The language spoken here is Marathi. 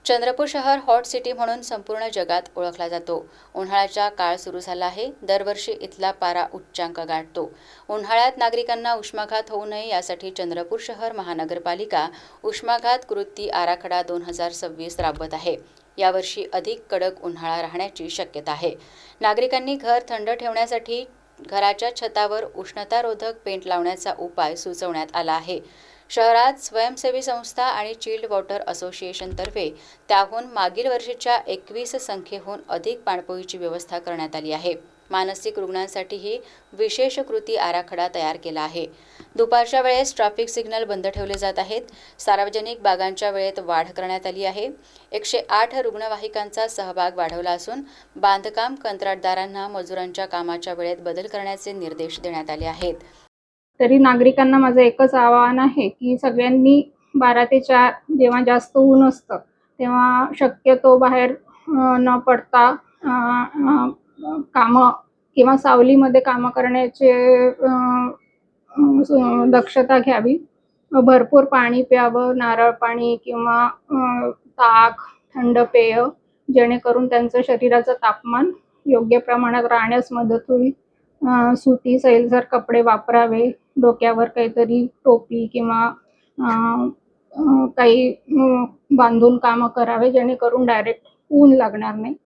चंद्रपूर शहर हॉट सिटी म्हणून संपूर्ण जगात ओळखला जातो। उन्हाळ्याचा काळ सुरू झाला आहे। दरवर्षी इथला पारा उच्चांक गाठतो। उन्हाळ्यात नागरिकांना उष्माघात होऊ नये यासाठी चंद्रपूर शहर महानगरपालिका उष्माघात कृती आराखडा 2026 राबवत आहे। यावर्षी अधिक कडक उन्हाळा राहण्याची शक्यता आहे। नागरिकांनी घर थंड ठेवण्यासाठी घराच्या छतावर उष्णतारोधक पेंट लावण्याचा उपाय सुचवण्यात आला आहे। शहरात स्वयंसेवी संस्था आणि चिल्ड वॉटर असोसिएशनतर्फे त्याहून मागील वर्षीच्या 21 संख्येहून अधिक पाणपोईची व्यवस्था करण्यात आली आहे। मानसिक रुग्णांसाठीही विशेष कृती आराखडा तयार केला आहे। दुपारच्या वेळेस ट्रॅफिक सिग्नल बंद ठेवले जात आहेत। सार्वजनिक बागांच्या वेळेत वाढ करण्यात आली आहे। 108 रुग्णवाहिकांचा सहभाग वाढवला असून बांधकाम कंत्राटदारांना मजुरांच्या कामाच्या वेळेत बदल करण्याचे निर्देश देण्यात आले आहेत। तरी नागरिकांना माझं एकच आवाहन आहे की सगळ्यांनी 12 ते 4 जेव्हा जास्त ऊन असतं तेव्हा शक्यतो बाहेर न पडता कामं किंवा सावलीमध्ये कामं करण्याचे दक्षता घ्यावी। भरपूर पाणी प्यावं, नारळ पाणी किंवा ताक, थंड पेय, जेणेकरून त्यांचं शरीराचं तापमान योग्य प्रमाणात राहण्यास मदत होईल। सुती सैलसर कपडे वापरावे, डोक्यावर काहीतरी टोपी किंवा काही बांधून कामं करावे जेणेकरून डायरेक्ट ऊन लागणार नाही।